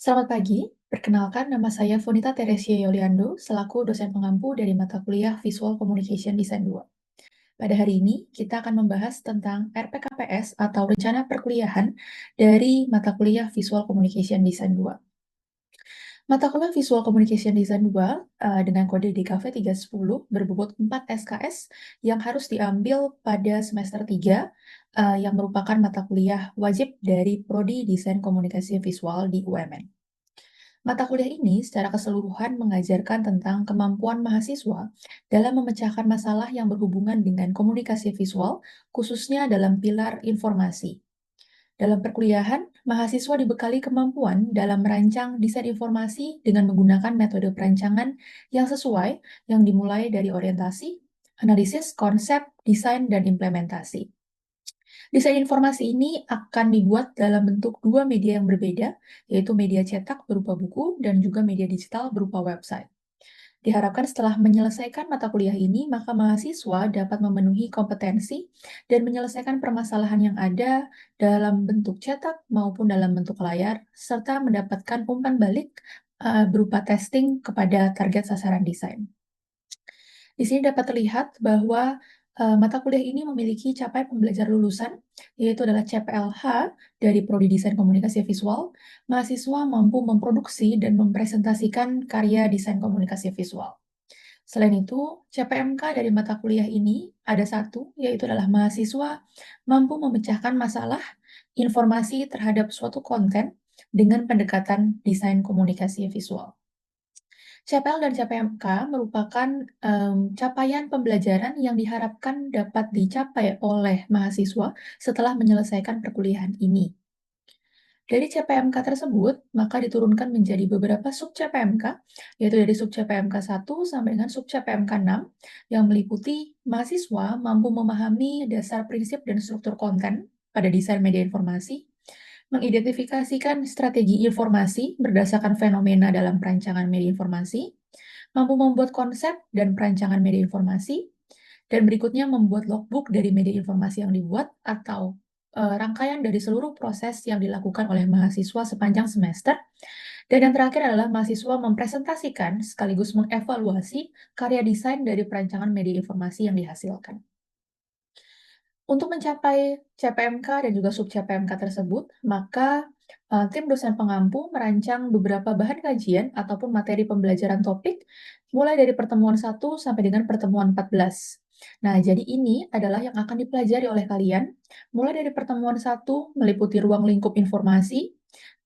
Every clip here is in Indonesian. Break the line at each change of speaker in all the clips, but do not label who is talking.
Selamat pagi, perkenalkan nama saya Fonita Teresia Yoliando selaku dosen pengampu dari mata kuliah Visual Communication Design 2. Pada hari ini, kita akan membahas tentang RPKPS atau Rencana Perkuliahan dari mata kuliah Visual Communication Design 2. Mata kuliah Visual Communication Design 2 dengan kode DKV 310 berbobot 4 SKS yang harus diambil pada semester 3 yang merupakan mata kuliah wajib dari Prodi Desain Komunikasi Visual di UMN. Mata kuliah ini secara keseluruhan mengajarkan tentang kemampuan mahasiswa dalam memecahkan masalah yang berhubungan dengan komunikasi visual, khususnya dalam pilar informasi. Dalam perkuliahan, mahasiswa dibekali kemampuan dalam merancang desain informasi dengan menggunakan metode perancangan yang sesuai, yang dimulai dari orientasi, analisis, konsep, desain, dan implementasi. Desain informasi ini akan dibuat dalam bentuk dua media yang berbeda, yaitu media cetak berupa buku dan juga media digital berupa website. Diharapkan setelah menyelesaikan mata kuliah ini, maka mahasiswa dapat memenuhi kompetensi dan menyelesaikan permasalahan yang ada dalam bentuk cetak maupun dalam bentuk layar, serta mendapatkan umpan balik berupa testing kepada target sasaran desain. Di sini dapat terlihat bahwa mata kuliah ini memiliki capaian pembelajar lulusan, yaitu adalah CPLH dari Prodi Desain Komunikasi Visual. Mahasiswa mampu memproduksi dan mempresentasikan karya desain komunikasi visual. Selain itu, CPMK dari mata kuliah ini ada satu, yaitu adalah mahasiswa mampu memecahkan masalah informasi terhadap suatu konten dengan pendekatan desain komunikasi visual. CPL dan CPMK merupakan capaian pembelajaran yang diharapkan dapat dicapai oleh mahasiswa setelah menyelesaikan perkuliahan ini. Dari CPMK tersebut, maka diturunkan menjadi beberapa sub-CPMK, yaitu dari sub-CPMK 1 sampai dengan sub-CPMK 6, yang meliputi mahasiswa mampu memahami dasar prinsip dan struktur konten pada desain media informasi, mengidentifikasikan strategi informasi berdasarkan fenomena dalam perancangan media informasi, mampu membuat konsep dan perancangan media informasi, dan berikutnya membuat logbook dari media informasi yang dibuat atau rangkaian dari seluruh proses yang dilakukan oleh mahasiswa sepanjang semester. Dan yang terakhir adalah mahasiswa mempresentasikan sekaligus mengevaluasi karya desain dari perancangan media informasi yang dihasilkan. Untuk mencapai CPMK dan juga sub-CPMK tersebut, maka tim dosen pengampu merancang beberapa bahan kajian ataupun materi pembelajaran topik mulai dari pertemuan 1 sampai dengan pertemuan 14. Nah, jadi ini adalah yang akan dipelajari oleh kalian mulai dari pertemuan 1 meliputi ruang lingkup informasi.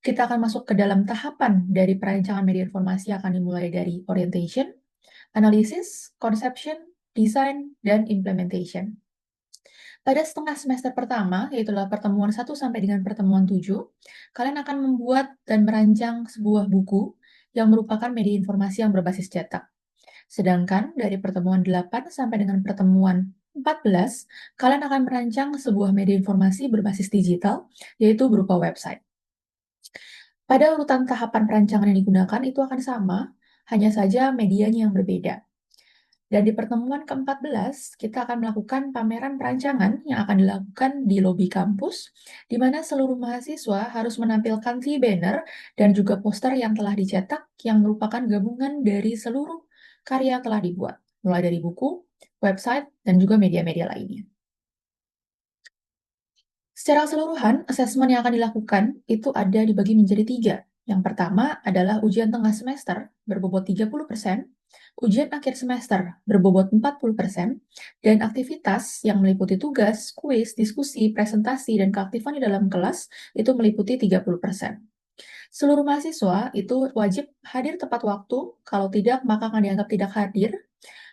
Kita akan masuk ke dalam tahapan dari perancangan media informasi yang akan dimulai dari orientation, analisis, conception, design, dan implementation. Pada setengah semester pertama, yaitu pertemuan 1 sampai dengan pertemuan 7, kalian akan membuat dan merancang sebuah buku yang merupakan media informasi yang berbasis cetak. Sedangkan dari pertemuan 8 sampai dengan pertemuan 14, kalian akan merancang sebuah media informasi berbasis digital, yaitu berupa website. Pada urutan tahapan perancangan yang digunakan itu akan sama, hanya saja medianya yang berbeda. Dan di pertemuan ke-14, kita akan melakukan pameran perancangan yang akan dilakukan di lobi kampus, di mana seluruh mahasiswa harus menampilkan banner dan juga poster yang telah dicetak, yang merupakan gabungan dari seluruh karya yang telah dibuat, mulai dari buku, website, dan juga media-media lainnya. Secara keseluruhan, asesmen yang akan dilakukan itu ada dibagi menjadi 3. Yang pertama adalah ujian tengah semester berbobot 30%, ujian akhir semester berbobot 40%, dan aktivitas yang meliputi tugas, kuis, diskusi, presentasi, dan keaktifan di dalam kelas itu meliputi 30%. Seluruh mahasiswa itu wajib hadir tepat waktu, kalau tidak maka akan dianggap tidak hadir.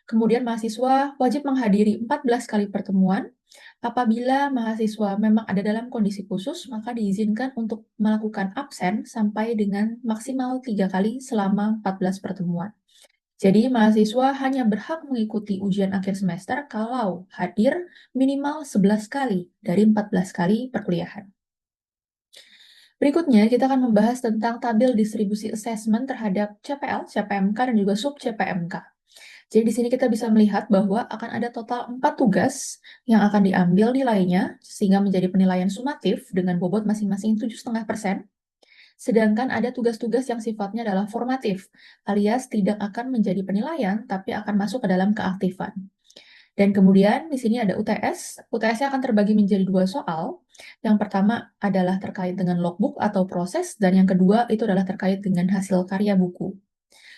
Kemudian mahasiswa wajib menghadiri 14 kali pertemuan. Apabila mahasiswa memang ada dalam kondisi khusus, maka diizinkan untuk melakukan absen sampai dengan maksimal 3 kali selama 14 pertemuan. Jadi mahasiswa hanya berhak mengikuti ujian akhir semester kalau hadir minimal 11 kali dari 14 kali perkuliahan. Berikutnya, kita akan membahas tentang tabel distribusi assessment terhadap CPL, CPMK, dan juga sub-CPMK. Jadi di sini kita bisa melihat bahwa akan ada total 4 tugas yang akan diambil nilainya, sehingga menjadi penilaian sumatif dengan bobot masing-masing 7,5%. Sedangkan ada tugas-tugas yang sifatnya adalah formatif, alias tidak akan menjadi penilaian, tapi akan masuk ke dalam keaktifan. Dan kemudian di sini ada UTS. UTS-nya akan terbagi menjadi 2 soal. Yang pertama adalah terkait dengan logbook atau proses, dan yang kedua itu adalah terkait dengan hasil karya buku.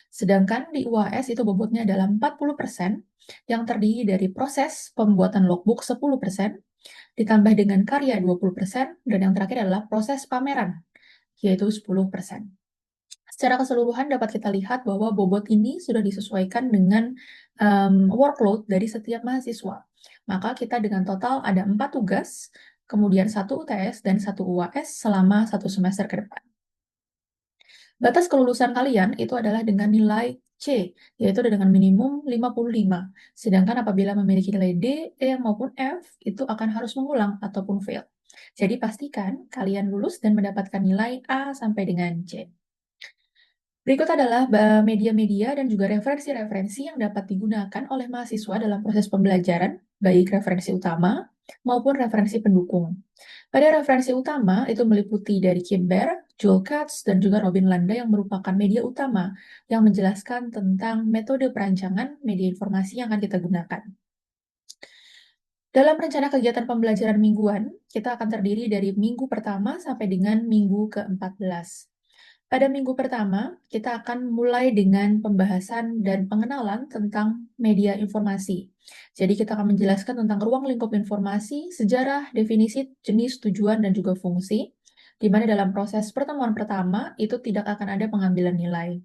Sedangkan di UAS itu bobotnya adalah 40%, yang terdiri dari proses pembuatan logbook 10%, ditambah dengan karya 20%, dan yang terakhir adalah proses pameran, yaitu 10%. Secara keseluruhan dapat kita lihat bahwa bobot ini sudah disesuaikan dengan workload dari setiap mahasiswa. Maka kita dengan total ada 4 tugas, kemudian 1 UTS dan 1 UAS selama 1 semester ke depan. Batas kelulusan kalian itu adalah dengan nilai C, yaitu dengan minimum 55. Sedangkan apabila memiliki nilai D, E, maupun F, itu akan harus mengulang ataupun fail. Jadi pastikan kalian lulus dan mendapatkan nilai A sampai dengan C. Berikut adalah media-media dan juga referensi-referensi yang dapat digunakan oleh mahasiswa dalam proses pembelajaran, baik referensi utama maupun referensi pendukung. Pada referensi utama itu meliputi dari Kim Beer, Joel Katz, dan juga Robin Landa yang merupakan media utama yang menjelaskan tentang metode perancangan media informasi yang akan kita gunakan. Dalam rencana kegiatan pembelajaran mingguan, kita akan terdiri dari minggu pertama sampai dengan minggu ke-14. Pada minggu pertama, kita akan mulai dengan pembahasan dan pengenalan tentang media informasi. Jadi kita akan menjelaskan tentang ruang lingkup informasi, sejarah, definisi, jenis, tujuan, dan juga fungsi, di mana dalam proses pertemuan pertama itu tidak akan ada pengambilan nilai.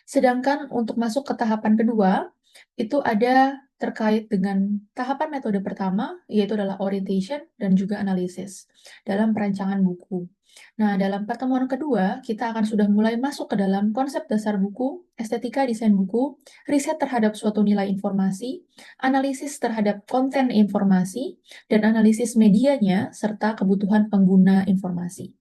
Sedangkan untuk masuk ke tahapan kedua, itu ada terkait dengan tahapan metode pertama, yaitu adalah orientation dan juga analisis dalam perancangan buku. Nah, dalam pertemuan kedua, kita akan sudah mulai masuk ke dalam konsep dasar buku, estetika desain buku, riset terhadap suatu nilai informasi, analisis terhadap konten informasi, dan analisis medianya, serta kebutuhan pengguna informasi.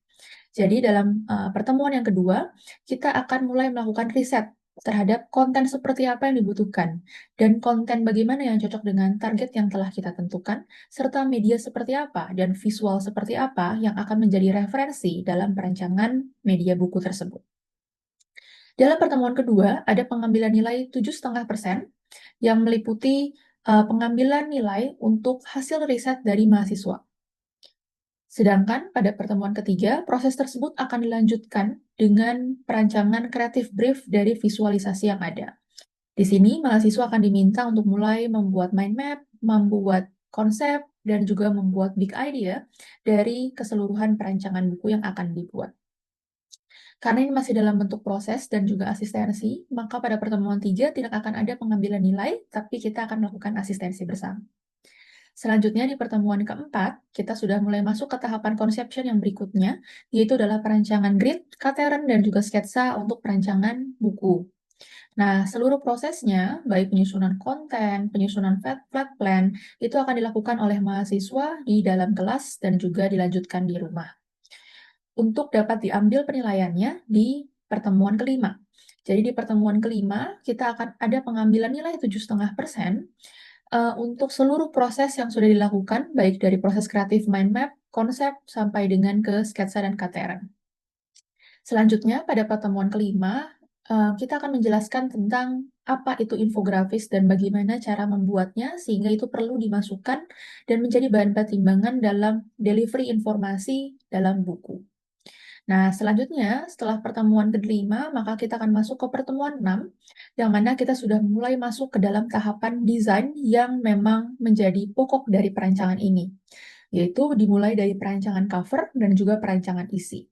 Jadi dalam pertemuan yang kedua, kita akan mulai melakukan riset terhadap konten seperti apa yang dibutuhkan, dan konten bagaimana yang cocok dengan target yang telah kita tentukan, serta media seperti apa dan visual seperti apa yang akan menjadi referensi dalam perancangan media buku tersebut. Dalam pertemuan kedua, ada pengambilan nilai 7,5% yang meliputi pengambilan nilai untuk hasil riset dari mahasiswa. Sedangkan pada pertemuan ketiga, proses tersebut akan dilanjutkan dengan perancangan kreatif brief dari visualisasi yang ada. Di sini, mahasiswa akan diminta untuk mulai membuat mind map, membuat konsep, dan juga membuat big idea dari keseluruhan perancangan buku yang akan dibuat. Karena ini masih dalam bentuk proses dan juga asistensi, maka pada pertemuan 3 tidak akan ada pengambilan nilai, tapi kita akan melakukan asistensi bersama. Selanjutnya di pertemuan keempat, kita sudah mulai masuk ke tahapan conception yang berikutnya, yaitu adalah perancangan grid, katern, dan juga sketsa untuk perancangan buku. Nah, seluruh prosesnya, baik penyusunan konten, penyusunan flat plan, itu akan dilakukan oleh mahasiswa di dalam kelas dan juga dilanjutkan di rumah. Untuk dapat diambil penilaiannya di pertemuan kelima. Jadi di pertemuan kelima, kita akan ada pengambilan nilai 7,5%, untuk seluruh proses yang sudah dilakukan, baik dari proses kreatif mind map, konsep, sampai dengan ke sketsa dan katern. Selanjutnya, pada pertemuan kelima, kita akan menjelaskan tentang apa itu infografis dan bagaimana cara membuatnya, sehingga itu perlu dimasukkan dan menjadi bahan pertimbangan dalam delivery informasi dalam buku. Nah, selanjutnya, setelah pertemuan kelima, maka kita akan masuk ke pertemuan 6, yang mana kita sudah mulai masuk ke dalam tahapan desain yang memang menjadi pokok dari perancangan ini, yaitu dimulai dari perancangan cover dan juga perancangan isi.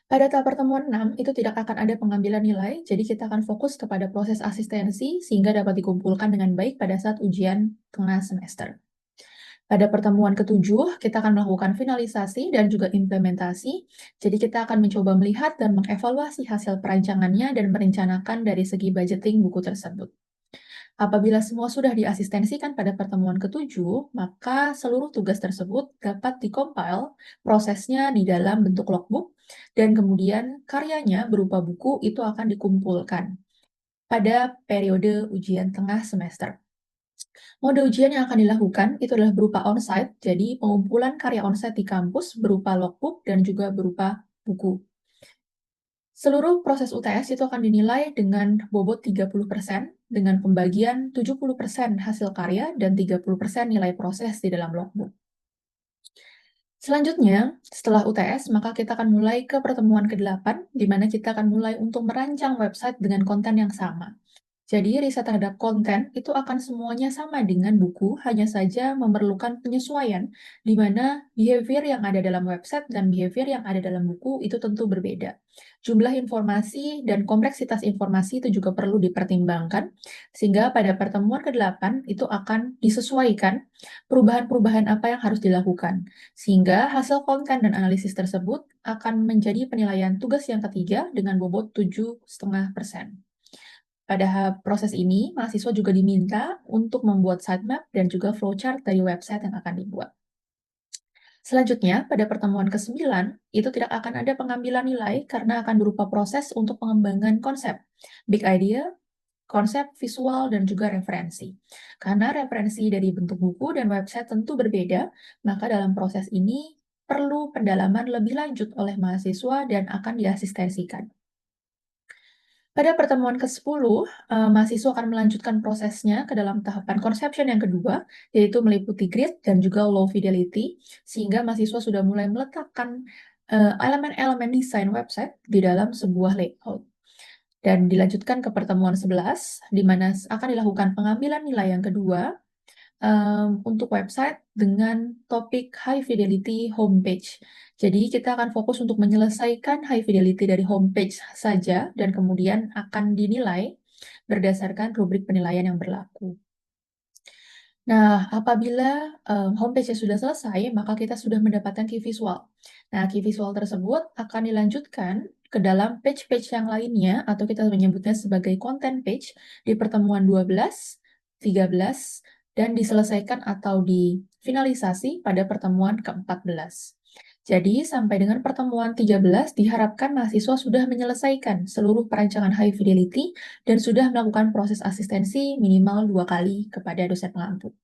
Pada tahap pertemuan 6, itu tidak akan ada pengambilan nilai, jadi kita akan fokus kepada proses asistensi sehingga dapat dikumpulkan dengan baik pada saat ujian tengah semester. Pada pertemuan ketujuh, kita akan melakukan finalisasi dan juga implementasi. Jadi kita akan mencoba melihat dan mengevaluasi hasil perancangannya dan merencanakan dari segi budgeting buku tersebut. Apabila semua sudah diasistensikan pada pertemuan ketujuh, maka seluruh tugas tersebut dapat dikompil prosesnya di dalam bentuk logbook, dan kemudian karyanya berupa buku itu akan dikumpulkan pada periode ujian tengah semester. Mode ujian yang akan dilakukan itu adalah berupa onsite, jadi pengumpulan karya onsite di kampus berupa logbook dan juga berupa buku. Seluruh proses UTS itu akan dinilai dengan bobot 30%, dengan pembagian 70% hasil karya dan 30% nilai proses di dalam logbook. Selanjutnya, setelah UTS, maka kita akan mulai ke pertemuan ke-8, di mana kita akan mulai untuk merancang website dengan konten yang sama. Jadi, riset terhadap konten itu akan semuanya sama dengan buku, hanya saja memerlukan penyesuaian, di mana behavior yang ada dalam website dan behavior yang ada dalam buku itu tentu berbeda. Jumlah informasi dan kompleksitas informasi itu juga perlu dipertimbangkan, sehingga pada pertemuan ke-8 itu akan disesuaikan perubahan-perubahan apa yang harus dilakukan, sehingga hasil konten dan analisis tersebut akan menjadi penilaian tugas yang ketiga dengan bobot 7,5%. Pada proses ini, mahasiswa juga diminta untuk membuat sitemap dan juga flowchart dari website yang akan dibuat. Selanjutnya, pada pertemuan ke-9, itu tidak akan ada pengambilan nilai karena akan berupa proses untuk pengembangan konsep, big idea, konsep visual, dan juga referensi. Karena referensi dari bentuk buku dan website tentu berbeda, maka dalam proses ini perlu pendalaman lebih lanjut oleh mahasiswa dan akan diasistensikan. Pada pertemuan ke-10, mahasiswa akan melanjutkan prosesnya ke dalam tahapan conception yang kedua, yaitu meliputi grid dan juga low fidelity, sehingga mahasiswa sudah mulai meletakkan elemen-elemen desain website di dalam sebuah layout. Dan dilanjutkan ke pertemuan 11, di mana akan dilakukan pengambilan nilai yang kedua, untuk website dengan topik high fidelity homepage. Jadi kita akan fokus untuk menyelesaikan high fidelity dari homepage saja dan kemudian akan dinilai berdasarkan rubrik penilaian yang berlaku. Nah, apabila homepage-nya sudah selesai, maka kita sudah mendapatkan key visual. Nah, key visual tersebut akan dilanjutkan ke dalam page-page yang lainnya, atau kita menyebutnya sebagai content page, di pertemuan 12, 13, dan diselesaikan atau difinalisasi pada pertemuan ke-14. Jadi, sampai dengan pertemuan 13, diharapkan mahasiswa sudah menyelesaikan seluruh perancangan high fidelity dan sudah melakukan proses asistensi minimal 2 kali kepada dosen pengampu.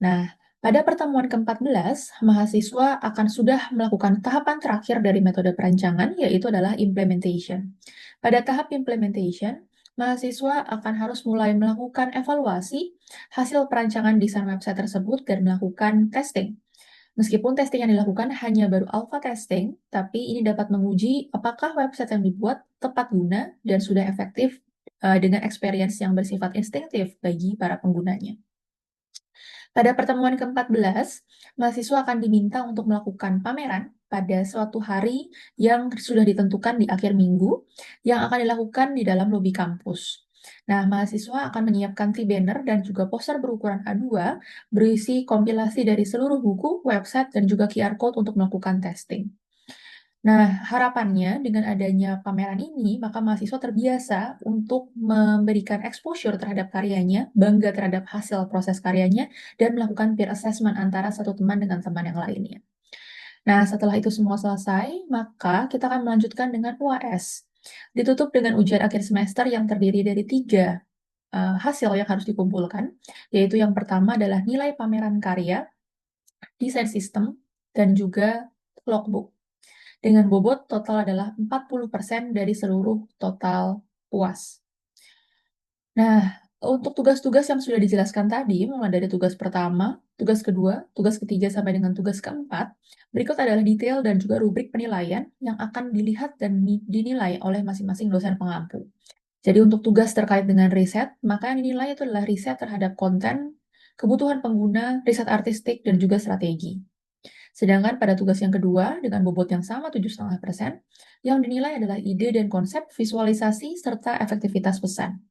Nah, pada pertemuan ke-14, mahasiswa akan sudah melakukan tahapan terakhir dari metode perancangan, yaitu adalah implementation. Pada tahap implementation, mahasiswa akan harus mulai melakukan evaluasi hasil perancangan desain website tersebut dan melakukan testing. Meskipun testing yang dilakukan hanya baru alpha testing, tapi ini dapat menguji apakah website yang dibuat tepat guna dan sudah efektif dengan experience yang bersifat instinktif bagi para penggunanya. Pada pertemuan ke-14, mahasiswa akan diminta untuk melakukan pameran pada suatu hari yang sudah ditentukan di akhir minggu, yang akan dilakukan di dalam lobi kampus. Nah, mahasiswa akan menyiapkan T-banner dan juga poster berukuran A2 berisi kompilasi dari seluruh buku, website, dan juga QR code untuk melakukan testing. Nah, harapannya dengan adanya pameran ini, maka mahasiswa terbiasa untuk memberikan exposure terhadap karyanya, bangga terhadap hasil proses karyanya, dan melakukan peer assessment antara satu teman dengan teman yang lainnya. Nah, setelah itu semua selesai, maka kita akan melanjutkan dengan UAS. Ditutup dengan ujian akhir semester yang terdiri dari 3 hasil yang harus dikumpulkan, yaitu yang pertama adalah nilai pameran karya, desain sistem, dan juga logbook. Dengan bobot total adalah 40% dari seluruh total UAS. Nah, untuk tugas-tugas yang sudah dijelaskan tadi, mulai dari tugas pertama, tugas kedua, tugas ketiga, sampai dengan tugas keempat, berikut adalah detail dan juga rubrik penilaian yang akan dilihat dan dinilai oleh masing-masing dosen pengampu. Jadi untuk tugas terkait dengan riset, maka yang dinilai itu adalah riset terhadap konten, kebutuhan pengguna, riset artistik, dan juga strategi. Sedangkan pada tugas yang kedua, dengan bobot yang sama 7,5%, yang dinilai adalah ide dan konsep, visualisasi, serta efektivitas pesan.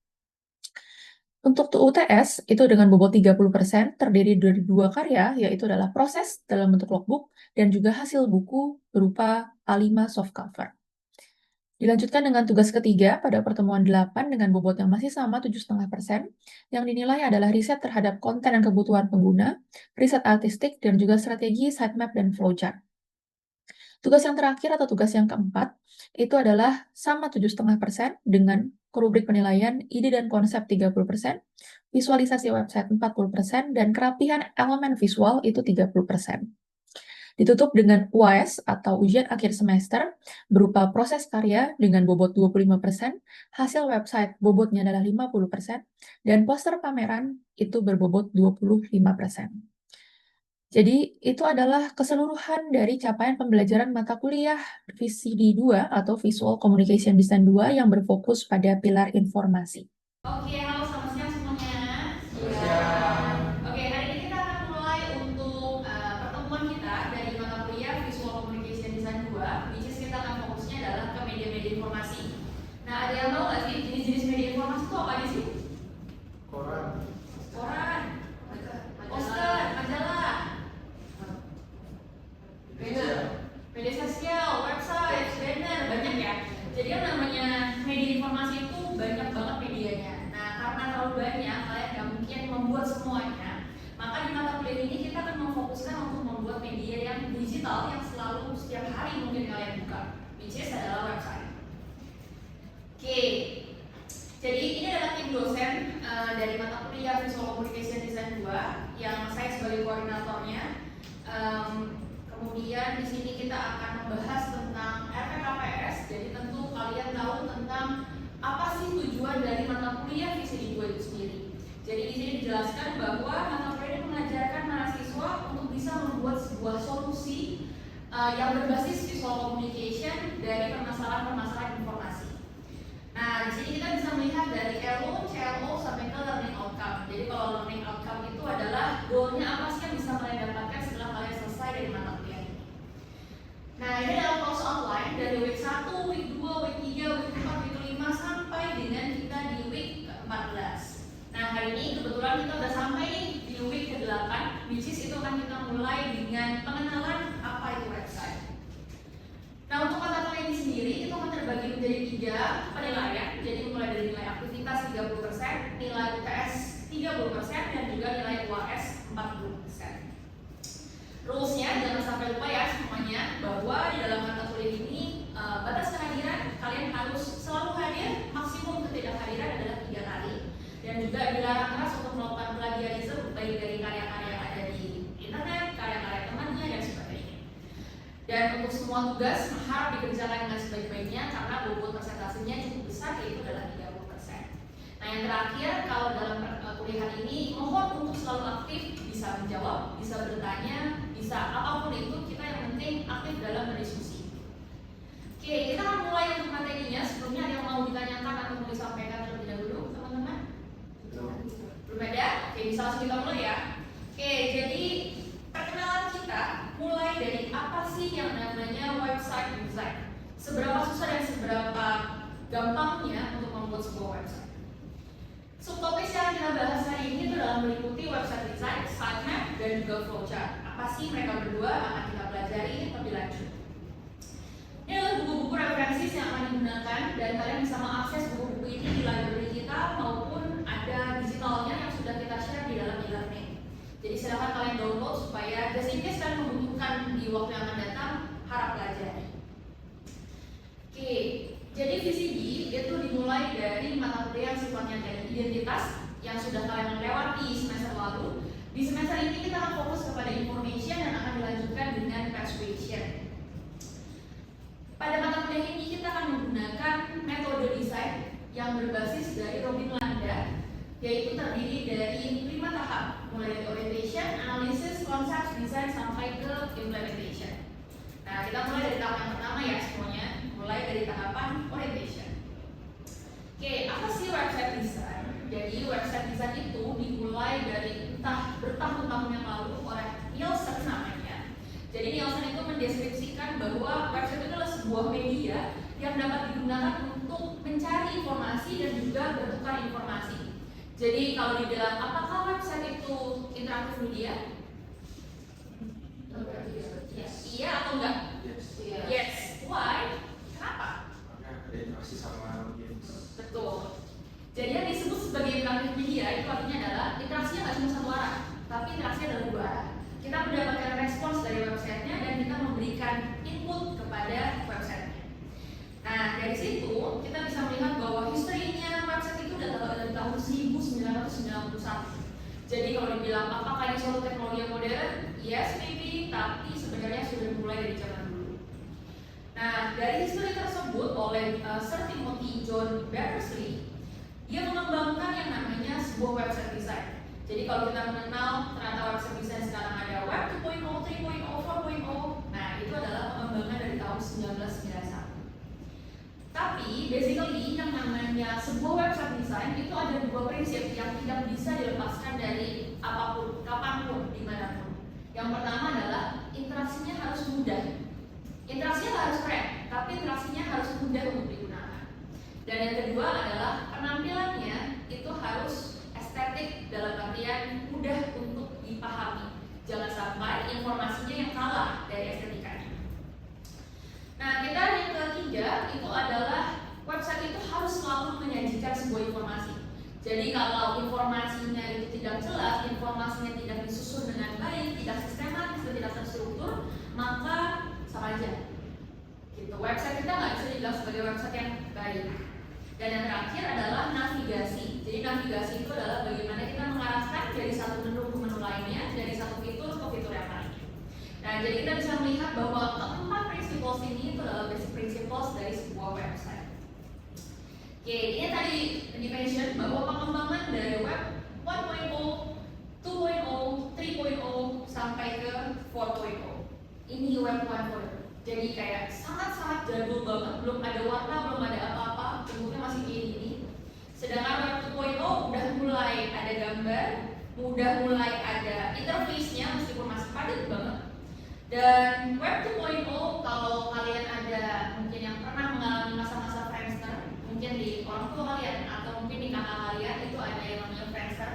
Untuk UTS, itu dengan bobot 30%, terdiri dari 2 karya, yaitu adalah proses dalam bentuk logbook, dan juga hasil buku berupa A5 softcover. Dilanjutkan dengan tugas ketiga pada pertemuan 8 dengan bobot yang masih sama 7,5%, yang dinilai adalah riset terhadap konten dan kebutuhan pengguna, riset artistik, dan juga strategi sitemap dan flowchart. Tugas yang terakhir atau tugas yang keempat, itu adalah sama 7,5% dengan rubrik penilaian ide dan konsep 30%, visualisasi website 40%, dan kerapihan elemen visual itu 30%. Ditutup dengan UAS atau ujian akhir semester berupa proses karya dengan bobot 25%, hasil website bobotnya adalah 50%, dan poster pameran itu berbobot 25%. Jadi, itu adalah keseluruhan dari capaian pembelajaran mata kuliah VCD 2 atau Visual Communication Design 2 yang berfokus pada pilar informasi.
Oke, halo selamat siang semuanya. Siang. Oke, hari ini kita akan mulai untuk pertemuan kita dari mata kuliah Visual Communication Design 2, which is kita akan fokusnya adalah ke media-media informasi. Nah, ada yang tahu nggak sih jenis-jenis media informasi itu apa aja sih?
Koran,
poster, majalah, media sosial, website, banner, banyak ya. Jadi yang namanya media informasi itu banyak banget medianya. Nah, karena terlalu banyak, kalian nggak mungkin membuat semuanya. Maka di mata kuliah ini kita akan memfokuskan untuk membuat media yang digital yang selalu setiap hari mungkin kalian buka, which is adalah website. Oke, jadi ini adalah tim dosen dari mata kuliah Visual Communication Design 2 yang saya sebagai koordinatornya. Kemudian di sini kita akan membahas tentang RPKPS. Jadi tentu kalian tahu tentang apa sih tujuan dari mata kuliah VCD 2 itu sendiri. Jadi di sini dijelaskan bahwa mata kuliah ini mengajarkan mahasiswa untuk bisa membuat sebuah solusi yang berbasis visual communication dari permasalahan-permasalahan informasi. Nah, di sini kita bisa melihat dari LO, CLO sampai ke learning outcome. Jadi kalau learning outcome itu adalah goalnya apa sih yang bisa kalian dapatkan setelah kalian selesai dari mata kuliah ini. Nah, ini adalah course online dari week 1, week 2, week 3, week 4, week 5 sampai dengan kita di week ke-14. Nah, hari ini kebetulan kita udah sampai di week ke-8, which is itu akan kita mulai dengan pengenalan apa itu website. Nah, untuk mata kuliah ini sendiri itu akan terbagi menjadi 3 penilaian. Jadi mulai dari nilai aktivitas 30%, nilai UTS 30%, dan juga nilai UAS 40%. Rules-nya jangan sampai lupa ya semuanya, bahwa di dalam mata kuliah ini batas kehadiran kalian harus selalu hadir, maksimum ketidakhadiran adalah 3 kali, dan juga dilarang keras untuk melakukan plagiarisme baik dari karya-karya yang ada di internet, karya-karya temannya, dan sebagainya. Dan untuk semua tugas harap dikerjakan dengan sebaik-baiknya karena bobot persentasenya cukup besar, yaitu adalah 30%. Nah, yang terakhir, kalau dalam kuliah ini mohon untuk selalu aktif, bisa menjawab, bisa bertanya, bisa apapun itu, kita yang penting aktif dalam berdiskusi. Oke, kita akan mulai untuk materinya. Sebelumnya ada yang mau ditanyakan atau mau disampaikan terlebih dahulu, teman-teman? Belum ada? Oke, bisa langsung kita mulai ya. Oke, jadi perkenalan kita mulai dari apa sih yang namanya website design. Seberapa susah dan seberapa gampangnya untuk membuat sebuah website. Subtopik yang kita bahas hari ini itu dalam meliputi website design, sitemap, dan juga flowchart. Apa sih mereka berdua akan kita pelajari lebih lanjut. Ini adalah buku-buku referensi yang akan digunakan, dan kalian bisa mengakses buku-buku ini di library kita maupun ada digitalnya yang sudah kita share di dalam e-learning. Jadi silahkan kalian download supaya just in case kalian membutuhkan di waktu yang akan datang, harap pelajari. Oke, jadi VCD itu dimulai dari mata kuliah sifatnya dari identitas yang sudah kalian lewati semester lalu. Di semester ini kita akan fokus kepada information dan akan dilanjutkan dengan persuasion. Pada mata kuliah ini kita akan menggunakan metode desain yang berbasis dari Robin Landa, yaitu terdiri dari 5 tahap, mulai dari orientation, analysis, concept, design, sampai ke implementation. Nah, kita mulai dari tahap yang pertama ya semuanya, mulai dari tahapan orientation. Oke, apa sih website design? Jadi website design itu dimulai dari entah bertahun-tahun yang lalu oleh Nielsen namanya. Jadi Nielsen itu mendeskripsikan bahwa website itu adalah sebuah media yang dapat digunakan untuk mencari informasi dan juga bertukar informasi. Jadi kalau dibilang apakah website itu interaktif media? Iya atau enggak? Yes. Why? Kenapa?
karena ada interaksi sama audiens.
Betul. Jadi yang disebut sebagai interaktif media itu artinya adalah interaksinya nggak cuma satu arah, tapi interaksi adalah 2 arah. Kita mendapatkan respons dari websitenya dan kita memberikan input kepada websitenya. Nah, dari situ kita bisa melihat bahwa historinya website itu sudah dari tahun 1991. Jadi kalau dibilang apakah ini suatu teknologi yang modern? Yes, maybe, tapi sebenarnya sudah dimulai dari zaman dulu. Nah, dari history tersebut oleh Sir Timothy John Berners-Lee, dia mengembangkan yang namanya sebuah website design. Jadi kalau kita mengenal ternyata website design sekarang ada Web 2.0, 3.0, 4.0, nah itu adalah pengembangan dari tahun 1991. Tapi basically yang namanya sebuah website design itu ada dua prinsip yang tidak bisa dilepaskan dari apapun, kapanpun, dimanapun. Yang pertama adalah interaksinya harus mudah. Interaksinya harus keren, tapi interaksinya harus mudah untuk digunakan. Dan yang kedua adalah penampilannya itu harus estetik dalam artian mudah untuk dipahami. Jangan sampai informasinya yang kalah dari estetikanya. Nah, kita yang ketiga itu adalah website itu harus selalu menyajikan sebuah informasi. Jadi kalau informasinya itu tidak jelas, informasinya tidak disusun dengan baik, tidak sistematis, tidak terstruktur, maka sama aja. Gitu. Website kita nggak bisa dibilang sebagai website yang baik. Dan yang terakhir adalah navigasi. Jadi navigasi itu adalah bagaimana kita mengarahkan dari satu menu ke menu lainnya, dari satu fitur ke fitur yang lain. Nah, jadi kita bisa melihat bahwa keempat principles ini itu adalah basic principles dari sebuah website. Oke, ini tadi di-mention bahwa pengembangan dari web 1.0, 2.0, 3.0 sampai ke 4.0. Ini web 1.0. Jadi kayak sangat-sangat jadul banget, belum ada warna, belum ada apa-apa, bentuknya masih kayak gini. Sedangkan web 2.0 udah mulai ada gambar, udah mulai ada interface-nya meskipun masih padat banget. Dan web 2.0 kalau kalian ada mungkin yang pernah mengalami masa-masa Friendster, mungkin di orang tua kalian atau mungkin di kakak kalian itu ada yang namanya Friendster.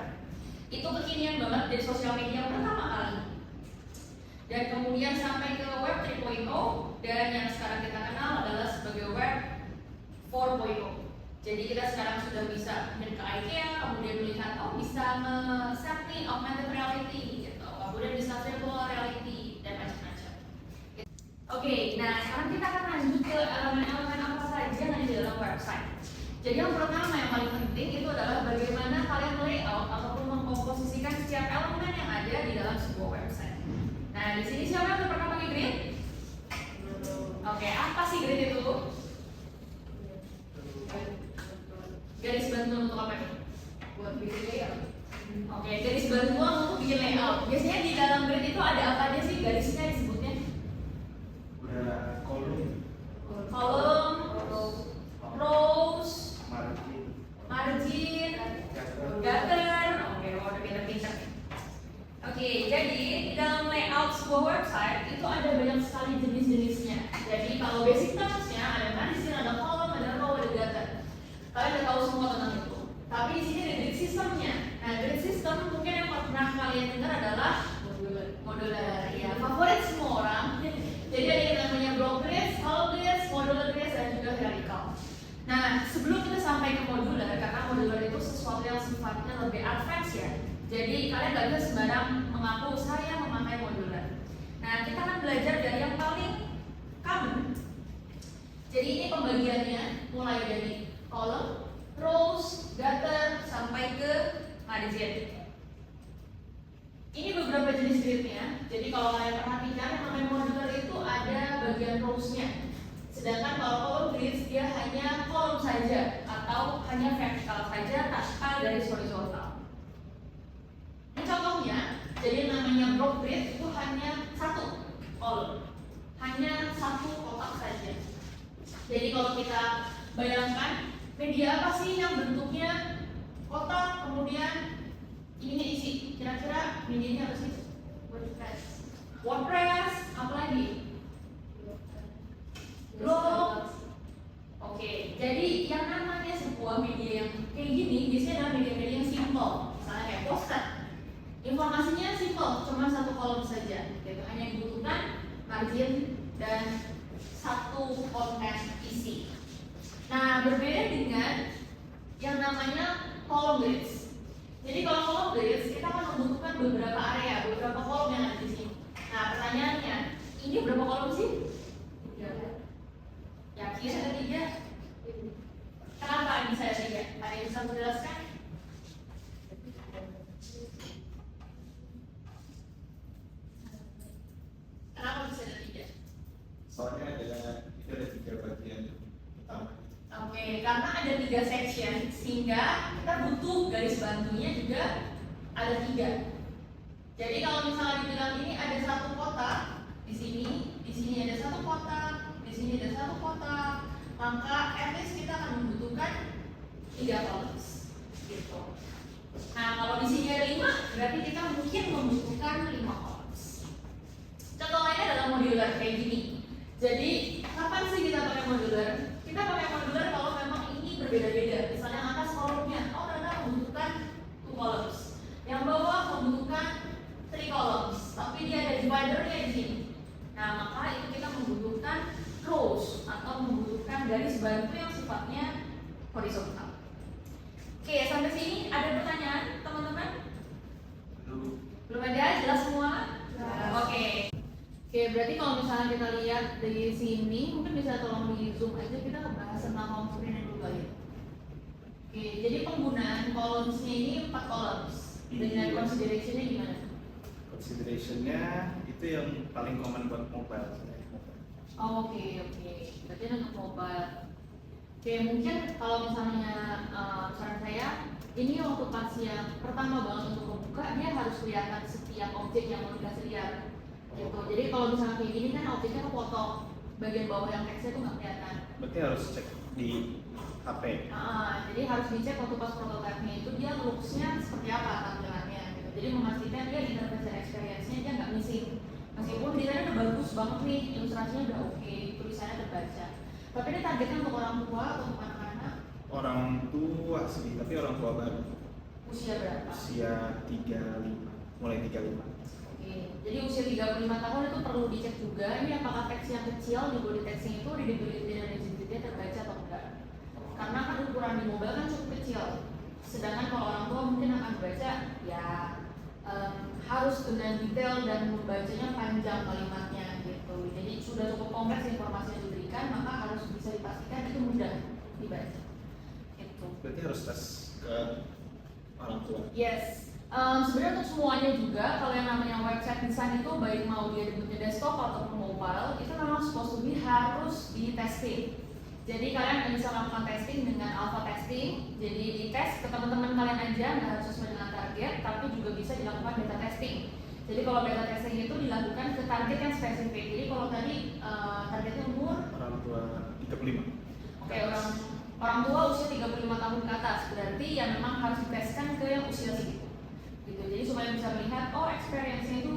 Itu kekinian banget dari sosial media pertama kali. Dan kemudian sampai ke web 3.0 dan yang sekarang kita kenal adalah sebagai web 4.0. Jadi kita sekarang sudah bisa ke IKEA, kemudian melihat bisa nge-set nih augmented reality gitu, kemudian bisa virtual reality dan macam-macam. Oke, nah sekarang kita akan lanjut ke elemen-elemen apa saja yang ada di dalam website. Jadi yang pertama yang paling penting itu adalah bagaimana kalian layout ataupun mengkomposisikan setiap elemen yang ada di dalam sebuah website. Nah di sini siapa yang pernah pakai grid? Oke, apa sih grid itu? Garis bantuan untuk apa nih? Buat bikin layout. Oke, garis bantuan untuk bikin layout. Biasanya di dalam grid itu ada apa aja sih garisnya disebutnya?
Udah kolom,
rows,
margin,
gutter. Oke, udah pinter-pinter. Oke, jadi di dalam layout sebuah website itu ada banyak sekali jenis-jenisnya. Jadi kalau basic terms-nya ada margin, ada column, ada row, ada gutter. Kalian udah tahu semua tentang itu. Tapi di sini ada grid systemnya. Nah, grid system mungkin yang pernah kalian dengar adalah modular. Ya, favorit semua orang. Jadi ada yang namanya block grids, hollow grids, modular grids, dan juga hierarchical. Nah, sebelum kita sampai ke modular, karena modular itu sesuatu yang sifatnya lebih advance ya. Jadi kalian gak bisa sembarang mengaku saya memakai modular. Nah, kita akan belajar dari yang paling common. Jadi ini pembagiannya mulai dari column, rows, gutter, sampai ke margin. Ini beberapa jenis gridnya. Jadi kalau kalian perhatikan yang namanya modular itu ada bagian rows-nya. Sedangkan kalau column grids dia hanya kolom saja atau hanya vertikal saja tanpa garis horizontal. Ini contohnya, jadi namanya block grid itu hanya satu kolom, hanya satu kotak saja. Jadi kalau kita bayangkan media apa sih yang bentuknya kotak kemudian ininya isi, kira-kira medianya apa sih? WordPress, apa lagi? Blog. Oke, jadi yang namanya sebuah media yang kayak gini biasanya adalah media-media yang simple, misalnya kayak poster. Informasinya simple, cuma satu kolom saja, gitu. Hanya dibutuhkan margin dan satu konten isi. Nah, berbeda dengan yang namanya column grids. Jadi kalau column grids kita akan membutuhkan beberapa area, beberapa kolom yang ada di sini. Nah, pertanyaannya, ini berapa kolom sih? Yakin ada 3? Kenapa bisa ada 3? Ada yang bisa menjelaskan? karena ada 3 section sehingga kita butuh garis bantunya juga ada 3. Jadi kalau misalnya dibilang ini ada 1 kotak di sini ada 1 kotak, di sini ada 1 kotak, maka at least kita akan membutuhkan 3 columns gitu. Nah, kalau di sini ada 5, berarti kita mungkin membutuhkan 5 columns. Contoh lainnya adalah modular kayak gini. Jadi, kapan sih kita pakai modular? Kita pakai modular kalau memang ini berbeda-beda. Misalnya yang atas kolomnya, Nana membutuhkan 2 columns. Yang bawah membutuhkan 3 columns, tapi dia ada dividernya di sini. Nah, maka itu kita membutuhkan rows atau membutuhkan garis bantu yang sifatnya horizontal. Oke, sampai sini ada pertanyaan, teman-teman? Belum ada? Jelas semua? Oke. Oke, berarti kalau misalnya kita lihat dari sini, mungkin bisa tolong di zoom aja, kita ngebahas tentang home screen dulu kali. Oke, jadi penggunaan columns-nya ini 4 columns. Dengan consideration-nya gimana?
Consideration-nya itu yang paling common buat mobile.
Oh, oke. Berarti untuk mobile. Oke, mungkin kalau misalnya saran saya, ini waktu pas yang pertama banget untuk membuka, dia harus kelihatan setiap objek yang mau dikasih lihat. Gitu. Jadi kalau misalnya kayak gini kan objeknya kepotong, bagian bawah yang teksnya tuh nggak kelihatan.
Berarti harus cek di HP.
Jadi harus dicek waktu pas prototype-nya itu dia looks-nya seperti apa tampilannya. Gitu. Jadi memastikan dia interface experience-nya dia nggak missing. Meskipun desainnya udah bagus banget nih, ilustrasinya udah oke, tulisannya terbaca. Tapi ini targetnya untuk orang tua atau untuk anak-anak?
Orang tua sih, tapi orang tua baru.
Usia berapa?
Usia 35, mulai 35.
Oke, jadi usia 35 tahun itu perlu dicek juga. Ini apakah teks yang kecil di body text itu readability dan legibility terbaca atau enggak? Karena kan ukuran di mobile kan cukup kecil. Sedangkan kalau orang tua mungkin akan baca ya harus dengan detail dan membacanya panjang kalimatnya gitu. Jadi sudah cukup kompleks informasi yang diberikan, maka harus bisa dipastikan itu mudah dibaca. Gitu.
Berarti harus tes ke orang tua.
Yes. Sebenarnya untuk semuanya juga, kalau yang namanya website design itu baik mau dia bentuknya desktop ataupun mobile, itu memang supposed to be harus di testing. Jadi kalian bisa melakukan testing dengan alpha testing. Jadi di tes ke teman-teman kalian aja, nggak harus sesuai dengan target, tapi juga bisa dilakukan beta testing. Jadi kalau beta testing itu dilakukan ke target yang spesifik. Jadi kalau tadi targetnya umur
Orang tua 35.
oke, orang tua usia 35 tahun ke atas, berarti ya memang harus diteskan ke yang usia segitu. Gitu. Jadi supaya bisa melihat experience-nya itu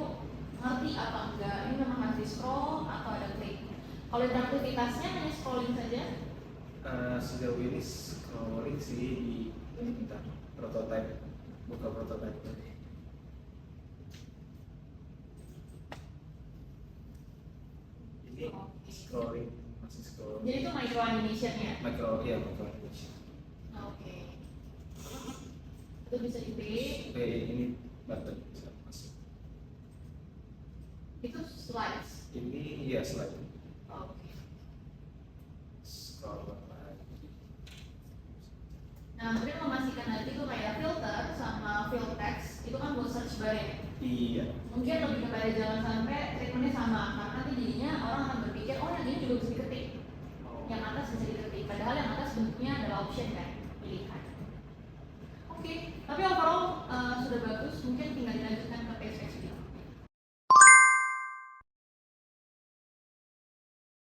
ngerti apa enggak, ini memang harus di scroll atau ada klik. Kalau interaktivitasnya hanya scrolling saja?
Sejauh ini scrolling sih di bentar prototype, buka prototype. Ini scrolling, masih scrolling.
Jadi itu micro animation ya?
Micro animation.
Oke. Itu bisa dipilih.
Ini button bisa masuk.
Itu slides.
Ini ya slide.
Oke.
Scroll lagi.
Nah, mungkin memastikan lagi tuh kayak filter sama fill text itu kan buat search bar ya.
Iya.
Mungkin lebih kepada jangan sampai treatmentnya sama, karena nanti jadinya orang akan berpikir yang ini